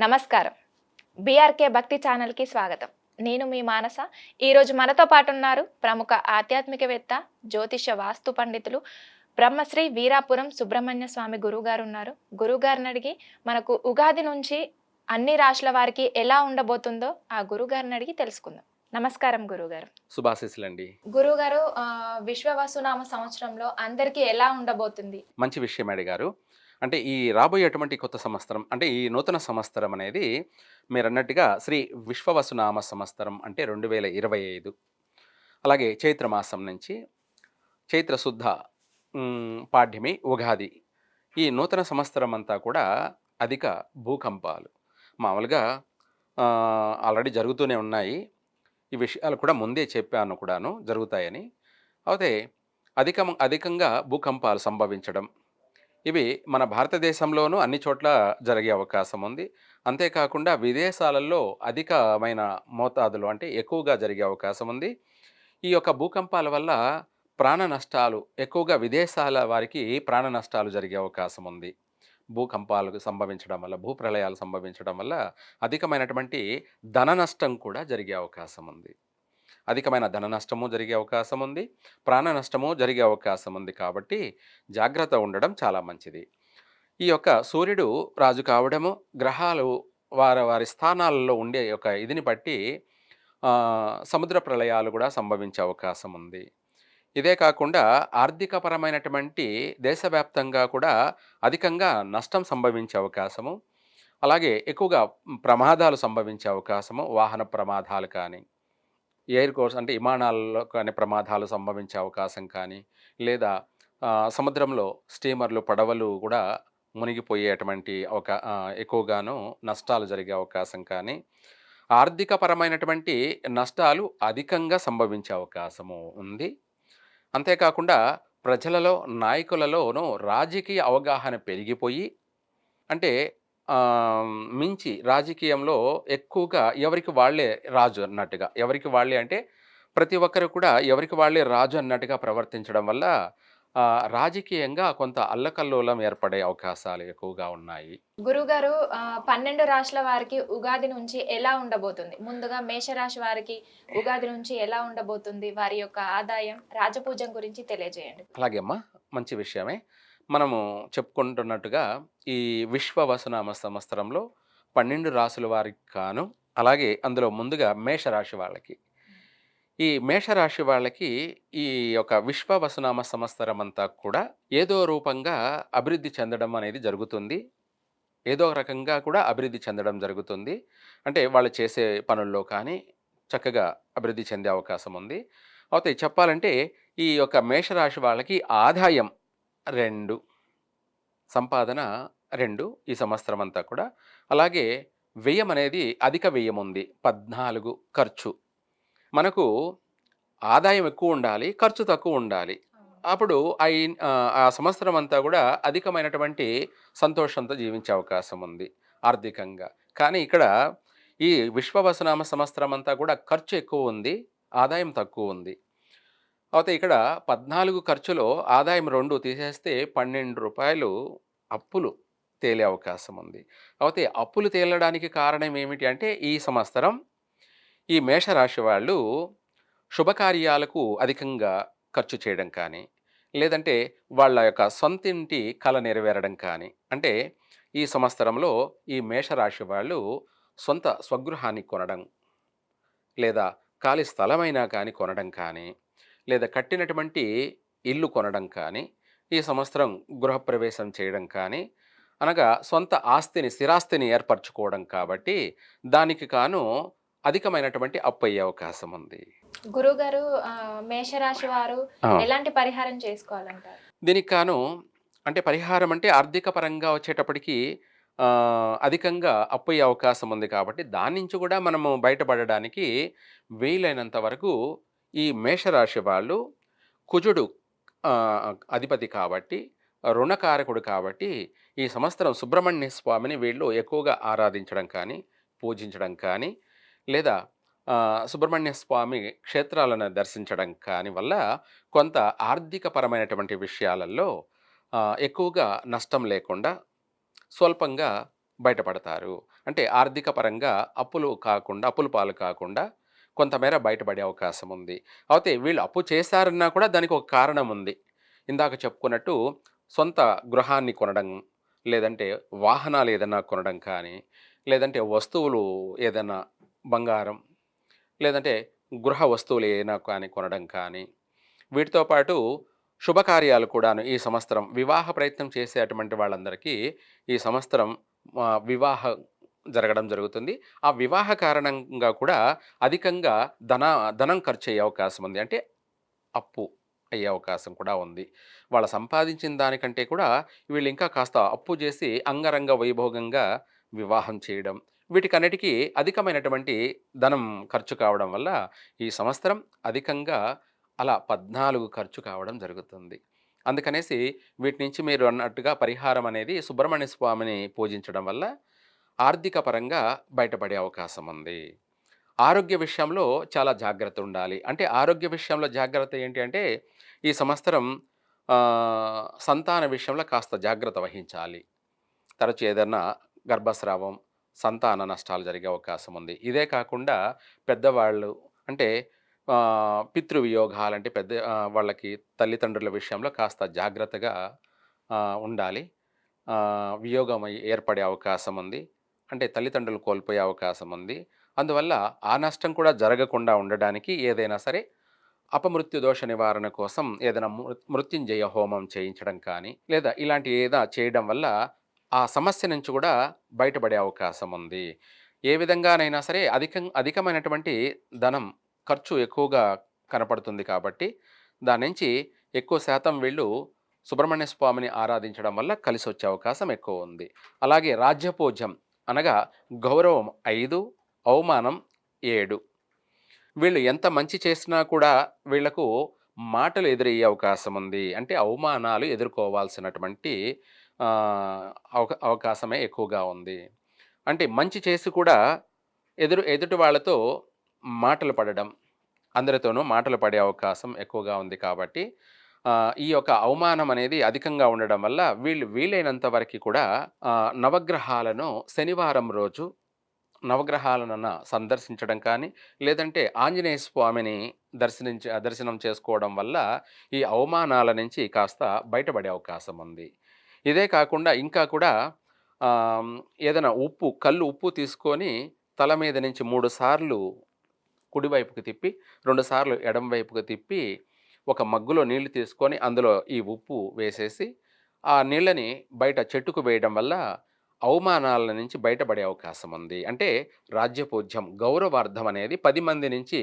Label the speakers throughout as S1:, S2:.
S1: నమస్కారం. బీఆర్కే భక్తి ఛానల్‌కి స్వాగతం. నేను మీ మానస. ఈరోజు మనతో పాటు ఉన్నారు ప్రముఖ ఆధ్యాత్మికవేత్త, జ్యోతిష వాస్తు పండితులు బ్రహ్మశ్రీ వీరాపురం సుబ్రహ్మణ్య స్వామి గురువుగారు ఉన్నారు. గురువుగారిని అడిగి మనకు ఉగాది నుంచి అన్ని రాశుల వారికి ఎలా ఉండబోతుందో ఆ గురువుగారిని అడిగి తెలుసుకుందాం. నమస్కారం గురువుగారు.
S2: శుభాశీస్సులండి.
S1: గురువుగారు విశ్వవసునామ సంవత్సరంలో అందరికీ ఎలా ఉండబోతుంది?
S2: మంచి విషయం అడిగారు. అంటే ఈ రాబోయేటువంటి కొత్త సంవత్సరం అంటే ఈ నూతన సంవత్సరం అనేది మీరన్నట్టుగా శ్రీ విశ్వవసునామ సంవత్సరం అంటే 2025. అలాగే చైత్రమాసం నుంచి చైత్ర శుద్ధ పాడ్యమి, ఉగాది. ఈ నూతన సంవత్సరం అంతా కూడా అధిక భూకంపాలు. మామూలుగా ఆల్రెడీ జరుగుతూనే ఉన్నాయి. ఈ విషయాలు కూడా ముందే చెప్పాను కూడాను జరుగుతాయని. అయితే అధికంగా భూకంపాలు సంభవించడం, ఇవి మన భారతదేశంలోనూ అన్ని చోట్ల జరిగే అవకాశం ఉంది. అంతేకాకుండా విదేశాలలో అధికమైన మోతాదులో అంటే ఎక్కువగా జరిగే అవకాశం ఉంది. ఈ యొక్క భూకంపాల వల్ల ప్రాణ నష్టాలు ఎక్కువగా విదేశాల వారికి ప్రాణ నష్టాలు జరిగే అవకాశం ఉంది. భూకంపాలు సంభవించడం వల్ల, భూప్రళయాలు సంభవించడం వల్ల అధికమైనటువంటి ధన నష్టం కూడా జరిగే అవకాశం ఉంది. అధికమైన ధన నష్టము జరిగే అవకాశం ఉంది. ప్రాణ నష్టము జరిగే అవకాశం ఉంది. కాబట్టి జాగ్రత్త ఉండడం చాలా మంచిది. ఈ యొక్క సూర్యుడు రాజు కావడము, గ్రహాలు వారి స్థానాలలో ఉండే యొక్క ఇదిని బట్టి సముద్ర ప్రళయాలు కూడా సంభవించే అవకాశం ఉంది. ఇదే కాకుండా ఆర్థికపరమైనటువంటి దేశవ్యాప్తంగా కూడా అధికంగా నష్టం సంభవించే అవకాశము, అలాగే ఎక్కువగా ప్రమాదాలు సంభవించే అవకాశము, వాహన ప్రమాదాలు కానీ, ఎయిర్ కోర్స్ అంటే విమానాల్లో కానీ ప్రమాదాలు సంభవించే అవకాశం కానీ, లేదా సముద్రంలో స్టీమర్లు, పడవలు కూడా మునిగిపోయేటువంటి ఎక్కువగాను నష్టాలు జరిగే అవకాశం కానీ, ఆర్థికపరమైనటువంటి నష్టాలు అధికంగా సంభవించే అవకాశము ఉంది. అంతేకాకుండా ప్రజలలో, నాయకులలోనూ రాజకీయ అవగాహన పెరిగిపోయి, అంటే మించి రాజకీయంలో ఎక్కువగా ఎవరికి వాళ్ళే రాజు అన్నట్టుగా, ఎవరికి వాళ్ళే అంటే ప్రతి ఒక్కరు కూడా ఎవరికి వాళ్ళే రాజు అన్నట్టుగా ప్రవర్తించడం వల్ల రాజకీయంగా కొంత అల్లకల్లోలం ఏర్పడే అవకాశాలు ఎక్కువగా ఉన్నాయి.
S1: గురుగారు 12 రాశుల వారికి ఉగాది నుంచి ఎలా ఉండబోతుంది? ముందుగా మేషరాశి వారికి ఉగాది నుంచి ఎలా ఉండబోతుంది? వారి యొక్క ఆదాయం, రాజపూజం గురించి తెలియజేయండి.
S2: అలాగే అమ్మా, మంచి విషయమే. మనము చెప్పుకుంటున్నట్టుగా ఈ విశ్వవసునామ సంవత్సరంలో 12 రాసుల వారికి కాను, అలాగే అందులో ముందుగా మేషరాశి వాళ్ళకి, ఈ మేషరాశి వాళ్ళకి ఈ యొక్క విశ్వవసునామ సంవత్సరం అంతా కూడా ఏదో రూపంగా అభివృద్ధి చెందడం అనేది జరుగుతుంది. ఏదో రకంగా కూడా అభివృద్ధి చెందడం జరుగుతుంది. అంటే వాళ్ళు చేసే పనుల్లో కానీ చక్కగా అభివృద్ధి చెందే అవకాశం ఉంది. అయితే చెప్పాలంటే ఈ యొక్క మేషరాశి వాళ్ళకి ఆదాయం 2, సంపాదన 2 ఈ సంవత్సరం అంతా కూడా. అలాగే వ్యయం అనేది అధిక వ్యయం ఉంది, 14 ఖర్చు. మనకు ఆదాయం ఎక్కువ ఉండాలి, ఖర్చు తక్కువ ఉండాలి. అప్పుడు ఆ సంవత్సరం అంతా కూడా అధికమైనటువంటి సంతోషంతో జీవించే అవకాశం ఉంది ఆర్థికంగా. కానీ ఇక్కడ ఈ విశ్వవసునామ సంవత్సరం అంతా కూడా ఖర్చు ఎక్కువ ఉంది, ఆదాయం తక్కువ ఉంది. అయితే ఇక్కడ 14 ఖర్చులో ఆదాయం 2 తీసేస్తే రూ. 12 అప్పులు తేలే అవకాశం ఉంది. అయితే అప్పులు తేలడానికి కారణం ఏమిటి అంటే ఈ సంవత్సరం ఈ మేషరాశి వాళ్ళు శుభకార్యాలకు అధికంగా ఖర్చు చేయడం కానీ, లేదంటే వాళ్ళ యొక్క సొంతింటి కల నెరవేరడం కానీ, అంటే ఈ సంవత్సరంలో ఈ మేషరాశి వాళ్ళు సొంత స్వగృహాన్ని కొనడం, లేదా ఖాళీ స్థలమైనా కానీ కొనడం కానీ, లేదా కట్టినటువంటి ఇల్లు కొనడం కానీ, ఈ సంవత్సరం గృహప్రవేశం చేయడం కానీ, అనగా సొంత ఆస్తిని, స్థిరాస్తిని ఏర్పరచుకోవడం కాబట్టి దానికి కాను అధికమైనటువంటి అప్పు అయ్యే అవకాశం ఉంది.
S1: గురుగారు మేషరాశి వారు ఎలాంటి పరిహారం చేసుకోవాలంటారు?
S2: దీనికి కాను అంటే పరిహారం అంటే ఆర్థిక పరంగా వచ్చేటప్పటికి అధికంగా అప్పు అయ్యే అవకాశం ఉంది కాబట్టి దాని నుంచి కూడా మనము బయటపడడానికి వీలైనంత వరకు ఈ మేషరాశి వాళ్ళు కుజుడు అధిపతి కాబట్టి, రుణకారకుడు కాబట్టి ఈ సంవత్సరం సుబ్రహ్మణ్య స్వామిని వీళ్ళు ఎక్కువగా ఆరాధించడం కానీ, పూజించడం కానీ, లేదా సుబ్రహ్మణ్య స్వామి క్షేత్రాలను దర్శించడం కాని వల్ల కొంత ఆర్థికపరమైనటువంటి విషయాలలో ఎక్కువగా నష్టం లేకుండా స్వల్పంగా బయటపడతారు. అంటే ఆర్థిక పరంగా అప్పుల పాలు కాకుండా కొంతమేర బయటపడే అవకాశం ఉంది. అయితే వీళ్ళు అప్పు చేశారన్నా కూడా దానికి ఒక కారణం ఉంది. ఇందాక చెప్పుకున్నట్టు సొంత గృహాన్ని కొనడం, లేదంటే వాహనాలు ఏదన్నా కొనడం కానీ, లేదంటే వస్తువులు ఏదన్నా బంగారం, లేదంటే గృహ వస్తువులు ఏమైనా కానీ కొనడం కానీ, వీటితో పాటు శుభకార్యాలు కూడాను ఈ సంవత్సరం వివాహ ప్రయత్నం చేసేటువంటి వాళ్ళందరికీ ఈ సంవత్సరం వివాహం జరగడం జరుగుతుంది. ఆ వివాహ కారణంగా కూడా అధికంగా ధన ధనం ఖర్చయ్యే అవకాశం ఉంది. అంటే అప్పు అయ్యే అవకాశం కూడా ఉంది. వాళ్ళు సంపాదించిన దానికంటే కూడా వీళ్ళింకా కాస్త అప్పు జేసి అంగరంగ వైభోగంగా వివాహం చేయడం. వీటికన్నిటికీ అధికమైనటువంటి ధనం ఖర్చు కావడం వల్ల ఈ సంవత్సరం అధికంగా అలా 14 ఖర్చు కావడం జరుగుతుంది. అందుకనేసి వీటి నుంచి మీరు అన్నట్టుగా పరిహారం అనేది సుబ్రహ్మణ్య స్వామిని పూజించడం వల్ల ఆర్థిక పరంగా బయటపడే అవకాశం ఉంది. ఆరోగ్య విషయంలో చాలా జాగ్రత్త ఉండాలి. అంటే ఆరోగ్య విషయంలో జాగ్రత్త ఏంటి అంటే, ఈ సంవత్సరం సంతాన విషయంలో కాస్త జాగ్రత్త వహించాలి. తరచు ఏదన్నా గర్భస్రావం, సంతాన నష్టాలు జరిగే అవకాశం ఉంది. ఇదే కాకుండా పెద్దవాళ్ళు అంటే పితృవియోగాలంటే వాళ్ళకి తల్లిదండ్రుల విషయంలో కాస్త జాగ్రత్తగా ఉండాలి. వియోగం ఏర్పడే అవకాశం ఉంది. అంటే తల్లిదండ్రులు కోల్పోయే అవకాశం ఉంది. అందువల్ల ఆ నష్టం కూడా జరగకుండా ఉండడానికి ఏదైనా సరే అపమృత్యు దోష నివారణ కోసం ఏదైనా మృత్యుంజయ హోమం చేయించడం కానీ, లేదా ఇలాంటి ఏదా చేయడం వల్ల ఆ సమస్య నుంచి కూడా బయటపడే అవకాశం ఉంది. ఏ విధంగానైనా సరే అధికమైనటువంటి ధనం ఖర్చు ఎక్కువగా కనపడుతుంది కాబట్టి, దాని నుంచి ఎక్కువ శాతం వీళ్ళు సుబ్రహ్మణ్య స్వామిని ఆరాధించడం వల్ల కలిసొచ్చే అవకాశం ఎక్కువ ఉంది. అలాగే రాజ్యపూజ్యం అనగా గౌరవం 5, అవమానం 7. వీళ్ళు ఎంత మంచి చేసినా కూడా వీళ్ళకు మాటలు ఎదురయ్యే అవకాశం ఉంది. అంటే అవమానాలు ఎదుర్కోవాల్సినటువంటి అవకాశమే ఎక్కువగా ఉంది. అంటే మంచి చేసి కూడా ఎదుటి వాళ్ళతో మాటలు పడడం, అందరితోనూ మాటలు పడే అవకాశం ఎక్కువగా ఉంది కాబట్టి ఈ యొక్క అవమానం అనేది అధికంగా ఉండడం వల్ల వీళ్ళు వీలైనంత వరకి కూడా నవగ్రహాలను శనివారం రోజు నవగ్రహాలనన్నా సందర్శించడం కానీ, లేదంటే ఆంజనేయ స్వామిని దర్శనం చేసుకోవడం వల్ల ఈ అవమానాల నుంచి కాస్త బయటపడే అవకాశం ఉంది. ఇదే కాకుండా ఇంకా కూడా ఏదైనా కల్లు ఉప్పు తీసుకొని తల మీద నుంచి 3 సార్లు కుడివైపుకి తిప్పి, 2 సార్లు ఎడమ వైపుకి తిప్పి, ఒక మగ్గులో నీళ్లు తీసుకొని అందులో ఈ ఉప్పు వేసేసి, ఆ నీళ్ళని బయట చెట్టుకు వేయడం వల్ల అవమానాల నుంచి బయటపడే అవకాశం ఉంది. అంటే రాజ్యపూజ్యం, గౌరవార్థం అనేది 10 మంది నుంచి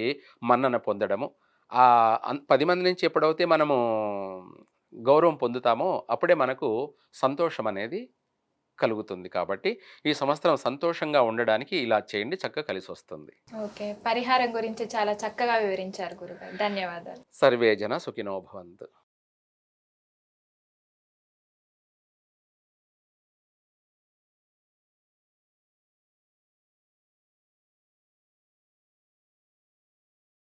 S2: మన్నన పొందడము. 10 మంది నుంచి ఎప్పుడైతే మనము గౌరవం పొందుతామో అప్పుడే మనకు సంతోషం అనేది కలుగుతుంది. కాబట్టి ఈ సంవత్సరం సంతోషంగా ఉండడానికి ఇలా చేయండి, చక్కగా కలిసొస్తుంది.
S1: ఓకే. పరిహారం గురించి చాలా చక్కగా వివరించారు గురుగారు. ధన్యవాదాలు.
S2: సర్వే జన సుఖినో భవంతు.